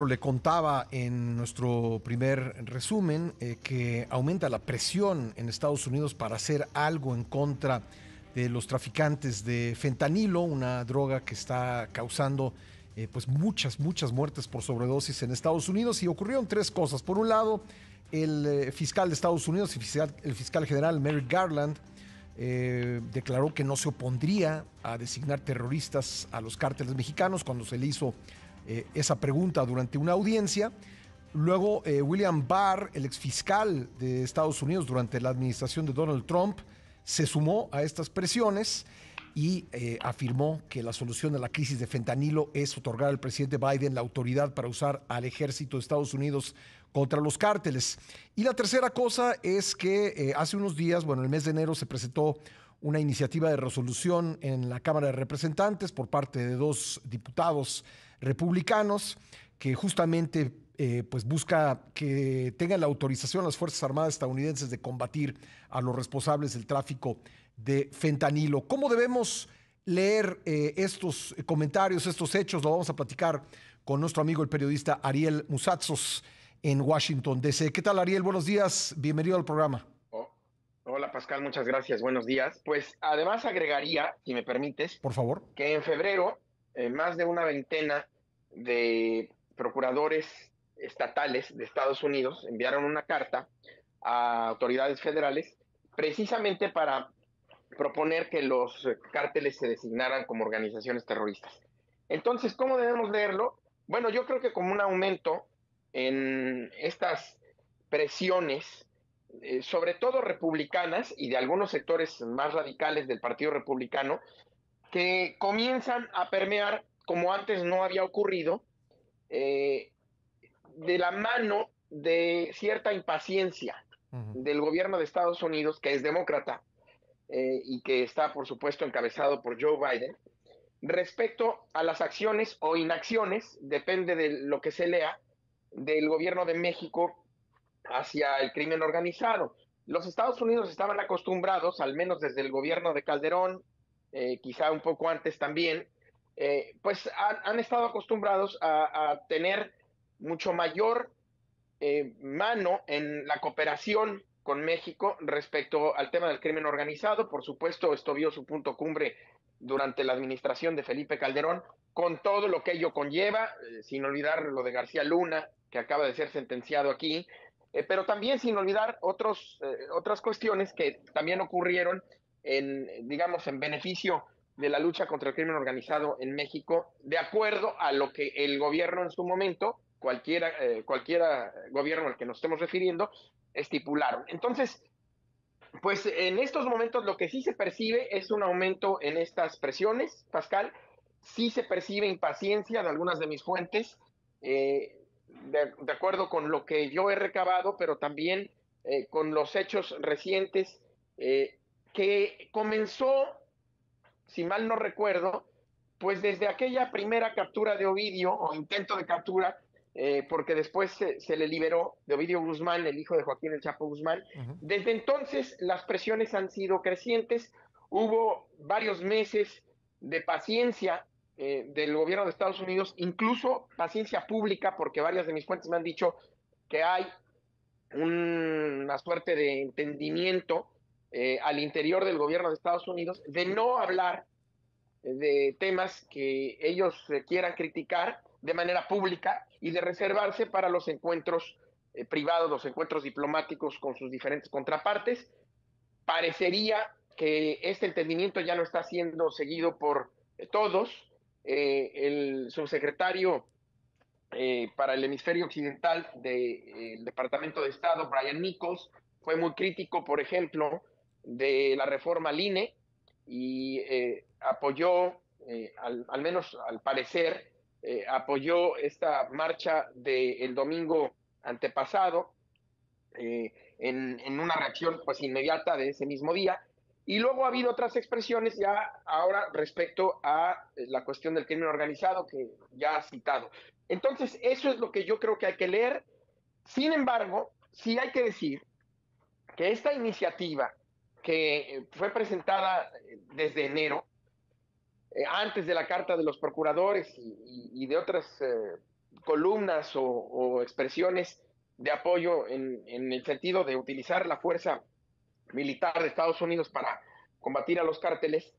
Le contaba en nuestro primer resumen que aumenta la presión en Estados Unidos para hacer algo en contra de los traficantes de fentanilo, una droga que está causando pues muchas muertes por sobredosis en Estados Unidos. Y ocurrieron tres cosas. Por un lado, el fiscal de Estados Unidos, el fiscal general Merrick Garland, declaró que no se opondría a designar terroristas a los cárteles mexicanos cuando se le hizo esa pregunta durante una audiencia. Luego, William Barr, el exfiscal de Estados Unidos durante la administración de Donald Trump, se sumó a estas presiones y afirmó que la solución a la crisis de fentanilo es otorgar al presidente Biden la autoridad para usar al ejército de Estados Unidos contra los cárteles. Y la tercera cosa es que hace unos días, bueno, el mes de enero se presentó una iniciativa de resolución en la Cámara de Representantes por parte de dos diputados republicanos que justamente pues busca que tengan la autorización las Fuerzas Armadas estadounidenses de combatir a los responsables del tráfico de fentanilo. ¿Cómo debemos leer estos comentarios, estos hechos? Lo vamos a platicar con nuestro amigo el periodista Ariel Musatzos en Washington, D.C. ¿Qué tal, Ariel? Buenos días, bienvenido al programa. Oh, hola Pascal, muchas gracias, buenos días. Pues además agregaría, si me permites, Por favor. que en febrero más de una veintena de procuradores estatales de Estados Unidos enviaron una carta a autoridades federales precisamente para proponer que los cárteles se designaran como organizaciones terroristas. Entonces, ¿cómo debemos leerlo? Bueno, yo creo que como un aumento en estas presiones, sobre todo republicanas y de algunos sectores más radicales del Partido Republicano, que comienzan a permear, como antes no había ocurrido, eh, de la mano de cierta impaciencia Uh -huh. del gobierno de Estados Unidos, que es demócrata, y que está, por supuesto, encabezado por Joe Biden, respecto a las acciones o inacciones, depende de lo que se lea, del gobierno de México hacia el crimen organizado. Los Estados Unidos estaban acostumbrados, al menos desde el gobierno de Calderón, quizá un poco antes también, pues han estado acostumbrados a tener mucho mayor mano en la cooperación con México respecto al tema del crimen organizado. Por supuesto, esto vio su punto cumbre durante la administración de Felipe Calderón, con todo lo que ello conlleva, sin olvidar lo de García Luna, que acaba de ser sentenciado aquí, pero también sin olvidar otras cuestiones que también ocurrieron digamos, en beneficio de la lucha contra el crimen organizado en México, de acuerdo a lo que el gobierno en su momento, cualquiera gobierno al que nos estemos refiriendo, estipularon. Entonces, pues en estos momentos lo que sí se percibe es un aumento en estas presiones, Pascal. Sí se percibe impaciencia de algunas de mis fuentes, de acuerdo con lo que yo he recabado, pero también con los hechos recientes, que comenzó, si mal no recuerdo, pues desde aquella primera captura de Ovidio o intento de captura, porque después se le liberó de Ovidio Guzmán, el hijo de Joaquín El Chapo Guzmán. Uh -huh. Desde entonces las presiones han sido crecientes, hubo varios meses de paciencia del gobierno de Estados Unidos, incluso paciencia pública, porque varias de mis fuentes me han dicho que hay una suerte de entendimiento al interior del gobierno de Estados Unidos de no hablar de temas que ellos quieran criticar de manera pública y de reservarse para los encuentros privados, los encuentros diplomáticos con sus diferentes contrapartes. Parecería que este entendimiento ya no está siendo seguido por todos. El subsecretario para el hemisferio occidental del Departamento de Estado, Brian Nichols, fue muy crítico, por ejemplo, de la reforma al INE y apoyó, al menos al parecer, apoyó esta marcha del domingo antepasado en una reacción pues inmediata de ese mismo día. Y luego ha habido otras expresiones ya ahora respecto a la cuestión del crimen organizado que ya ha citado. Entonces, eso es lo que yo creo que hay que leer. Sin embargo, sí hay que decir que esta iniciativa que fue presentada desde enero, antes de la carta de los procuradores y de otras columnas o expresiones de apoyo en el sentido de utilizar la fuerza militar de Estados Unidos para combatir a los cárteles,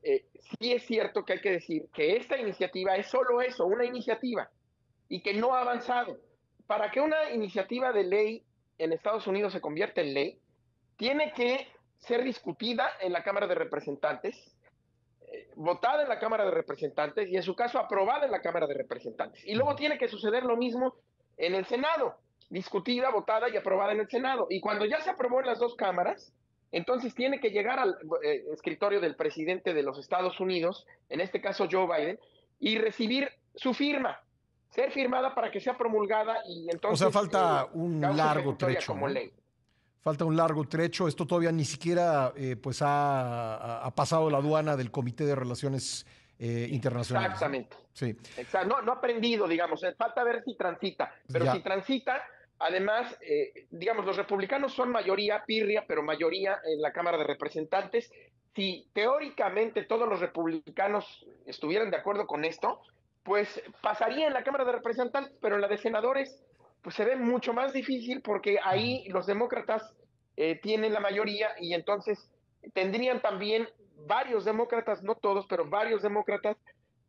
sí es cierto que hay que decir que esta iniciativa es solo eso, una iniciativa, y que no ha avanzado. Para que una iniciativa de ley en Estados Unidos se convierta en ley, tiene que ser discutida en la Cámara de Representantes, votada en la Cámara de Representantes y en su caso aprobada en la Cámara de Representantes. Y luego tiene que suceder lo mismo en el Senado, discutida, votada y aprobada en el Senado. Y cuando ya se aprobó en las dos cámaras, entonces tiene que llegar al escritorio del presidente de los Estados Unidos, en este caso Joe Biden, y recibir su firma, ser firmada para que sea promulgada y O sea, entonces falta un causa largo ejecutoria trecho, como ¿no? ley. Falta un largo trecho. Esto todavía ni siquiera pues ha pasado la aduana del Comité de Relaciones Internacionales, ¿no? Exactamente. Sí, No, no ha aprendido, digamos, falta ver si transita, pero si ya. transita, además, digamos, los republicanos son mayoría pírrica, pero mayoría en la Cámara de Representantes. Si teóricamente todos los republicanos estuvieran de acuerdo con esto, pues pasaría en la Cámara de Representantes, pero en la de senadores, pues se ve mucho más difícil porque ahí los demócratas tienen la mayoría y entonces tendrían también varios demócratas, no todos, pero varios demócratas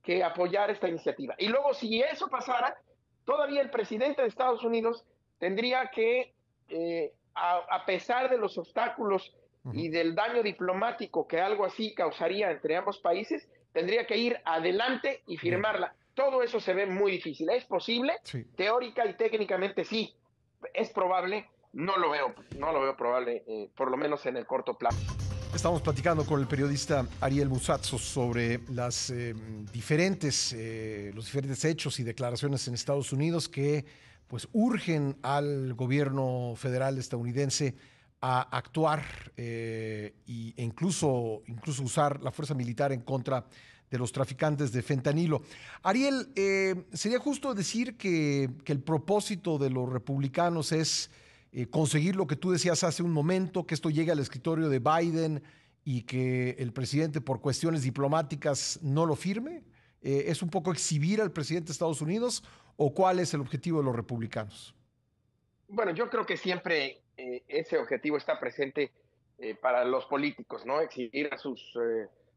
que apoyar esta iniciativa. Y luego, si eso pasara, todavía el presidente de Estados Unidos tendría que, a pesar de los obstáculos y del daño diplomático que algo así causaría entre ambos países, tendría que ir adelante y Bien, firmarla. Todo eso se ve muy difícil. ¿Es posible? sí. Teórica y técnicamente sí. ¿Es probable? No lo veo probable, por lo menos en el corto plazo. Estamos platicando con el periodista Ariel Musatso sobre los diferentes hechos y declaraciones en Estados Unidos que pues urgen al gobierno federal estadounidense a actuar e incluso usar la fuerza militar en contra de los traficantes de fentanilo. Ariel, ¿sería justo decir que el propósito de los republicanos es conseguir lo que tú decías hace un momento, que esto llegue al escritorio de Biden y que el presidente por cuestiones diplomáticas no lo firme? ¿Es un poco exhibir al presidente de Estados Unidos o cuál es el objetivo de los republicanos? Bueno, yo creo que siempre ese objetivo está presente para los políticos, ¿no? Exhibir a sus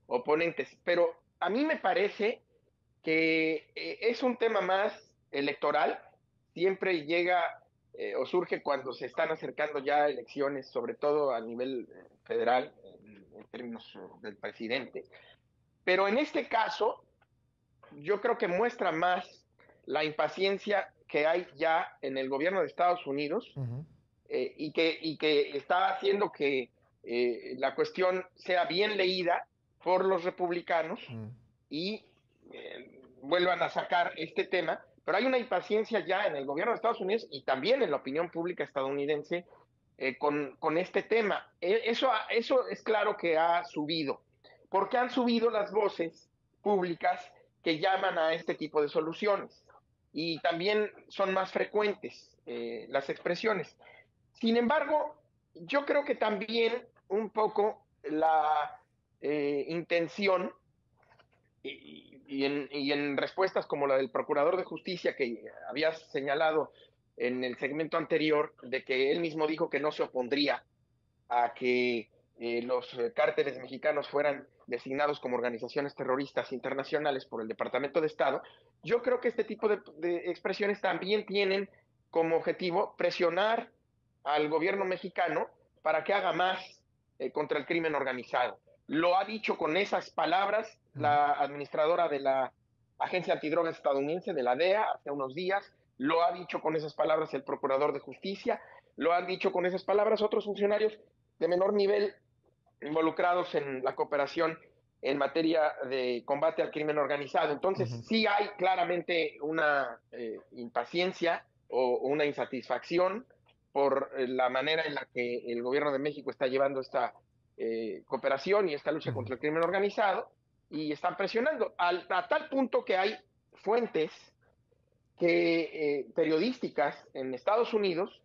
oponentes. Pero a mí me parece que es un tema más electoral. Siempre llega o surge cuando se están acercando ya elecciones, sobre todo a nivel federal, en términos del presidente. Pero en este caso, yo creo que muestra más la impaciencia que hay ya en el gobierno de Estados Unidos Ujú. y que está haciendo que la cuestión sea bien leída por los republicanos Mm. y vuelvan a sacar este tema, pero hay una impaciencia ya en el gobierno de Estados Unidos y también en la opinión pública estadounidense con este tema. Eso es claro que ha subido, porque han subido las voces públicas que llaman a este tipo de soluciones y también son más frecuentes las expresiones. Sin embargo, yo creo que también un poco la intención y en respuestas como la del Procurador de Justicia que había señalado en el segmento anterior, de que él mismo dijo que no se opondría a que los cárteles mexicanos fueran designados como organizaciones terroristas internacionales por el Departamento de Estado, yo creo que este tipo de expresiones también tienen como objetivo presionar al gobierno mexicano para que haga más contra el crimen organizado. Lo ha dicho con esas palabras Ujú. la administradora de la Agencia Antidrogas estadounidense, de la DEA, hace unos días, lo ha dicho con esas palabras el Procurador de Justicia, lo han dicho con esas palabras otros funcionarios de menor nivel involucrados en la cooperación en materia de combate al crimen organizado. Entonces, Ujú. sí hay claramente una impaciencia o una insatisfacción por la manera en la que el gobierno de México está llevando esta cooperación y esta lucha Ujú. contra el crimen organizado y están presionando a tal punto que hay fuentes periodísticas en Estados Unidos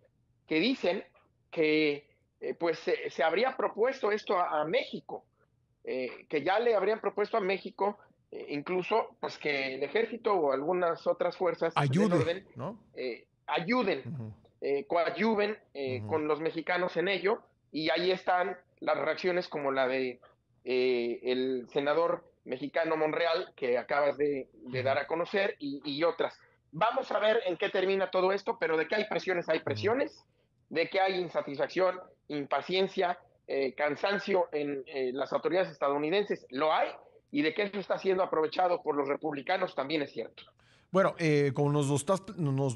que dicen que pues se habría propuesto esto a México, que ya le habrían propuesto a México incluso pues que el ejército o algunas otras fuerzas del Ayude, orden ¿no? ayuden, Ujú, coadyuven ujú, con los mexicanos en ello, y ahí están las reacciones como la de el senador mexicano Monreal, que acabas de ujú, dar a conocer, y otras. Vamos a ver en qué termina todo esto, pero de que hay ujú. presiones, de que hay insatisfacción, impaciencia, cansancio en las autoridades estadounidenses, lo hay, y de que eso está siendo aprovechado por los republicanos también es cierto. Bueno, como nos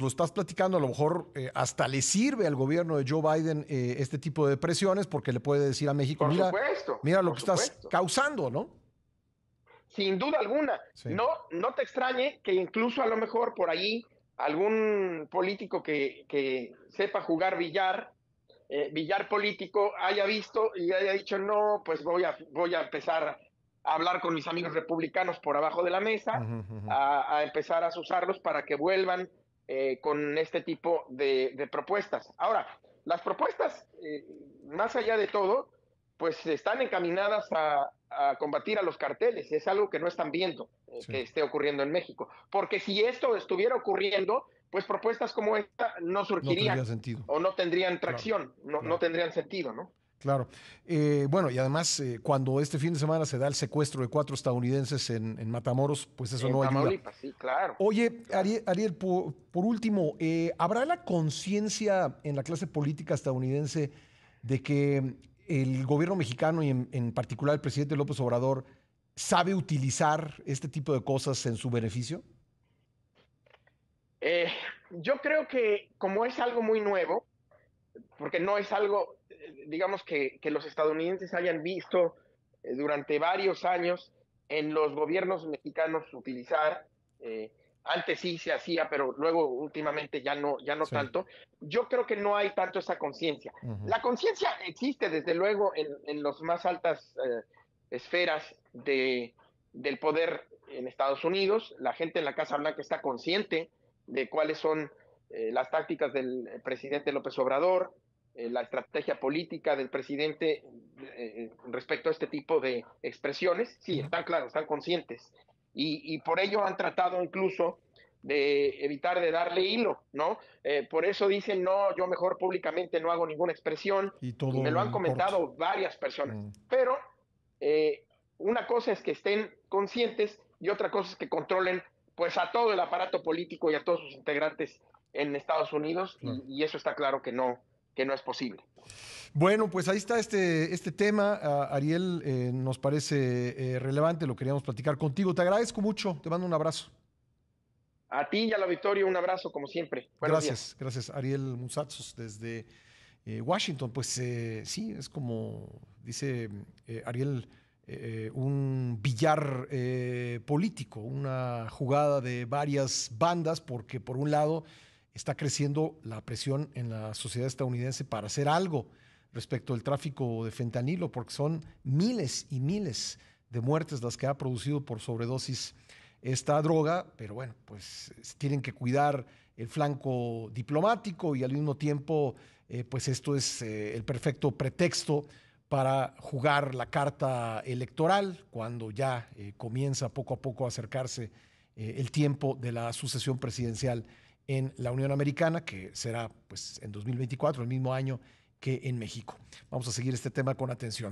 lo estás platicando, a lo mejor hasta le sirve al gobierno de Joe Biden este tipo de presiones porque le puede decir a México, mira, mira lo Por que estás supuesto. causando, ¿no? Sin duda alguna. Sí. No te extrañe que incluso a lo mejor por ahí algún político que sepa jugar billar, billar político, haya visto y haya dicho, no, pues voy a empezar a hablar con mis amigos republicanos por abajo de la mesa, Ujú, ujú. a empezar a usarlos para que vuelvan con este tipo de propuestas. Ahora, las propuestas, más allá de todo, pues están encaminadas a combatir a los carteles. Es algo que no están viendo Sí, que esté ocurriendo en México. Porque si esto estuviera ocurriendo, pues propuestas como esta no no surgirían tendría sentido. o no tendrían Claro, tracción, no claro. tendrían sentido, ¿no? Claro. Bueno, y además, cuando este fin de semana se da el secuestro de 4 estadounidenses en Matamoros, pues eso En no ayuda. Tamaulipas, sí, claro, Oye, claro. Ariel, por último, ¿habrá la conciencia en la clase política estadounidense de que el gobierno mexicano y en particular el presidente López Obrador sabe utilizar este tipo de cosas en su beneficio? Eh, yo creo que como es algo muy nuevo, porque no es algo, digamos, que los estadounidenses hayan visto durante varios años en los gobiernos mexicanos utilizar. eh, Antes sí se hacía, pero luego últimamente ya no Sí. tanto. Yo creo que no hay tanto esa conciencia. Ujú, La conciencia existe desde luego en las más altas esferas del poder en Estados Unidos. La gente en la Casa Blanca está consciente de cuáles son las tácticas del presidente López Obrador, la estrategia política del presidente respecto a este tipo de expresiones. Sí, ujú. están claros, están conscientes. Y por ello han tratado incluso de evitar de darle hilo, ¿no? Por eso dicen, no, yo mejor públicamente no hago ninguna expresión, Y y me lo todo han en corto. comentado varias personas. Mm, Pero una cosa es que estén conscientes y otra cosa es que controlen pues a todo el aparato político y a todos sus integrantes en Estados Unidos, claro. y eso está claro que no es posible. Bueno, pues ahí está este tema, Ariel, nos parece relevante, lo queríamos platicar contigo. Te agradezco mucho, te mando un abrazo. A ti y a la Victoria un abrazo como siempre. Buenos días. Gracias, gracias, Ariel Musatsos desde Washington. Pues sí, es como dice Ariel, un billar político, una jugada de varias bandas, porque por un lado está creciendo la presión en la sociedad estadounidense para hacer algo respecto al tráfico de fentanilo, porque son miles y miles de muertes las que ha producido por sobredosis esta droga, pero bueno, pues tienen que cuidar el flanco diplomático y al mismo tiempo, pues esto es el perfecto pretexto para jugar la carta electoral cuando ya comienza poco a poco a acercarse el tiempo de la sucesión presidencial en la Unión Americana, que será pues en 2024, el mismo año que en México. Vamos a seguir este tema con atención.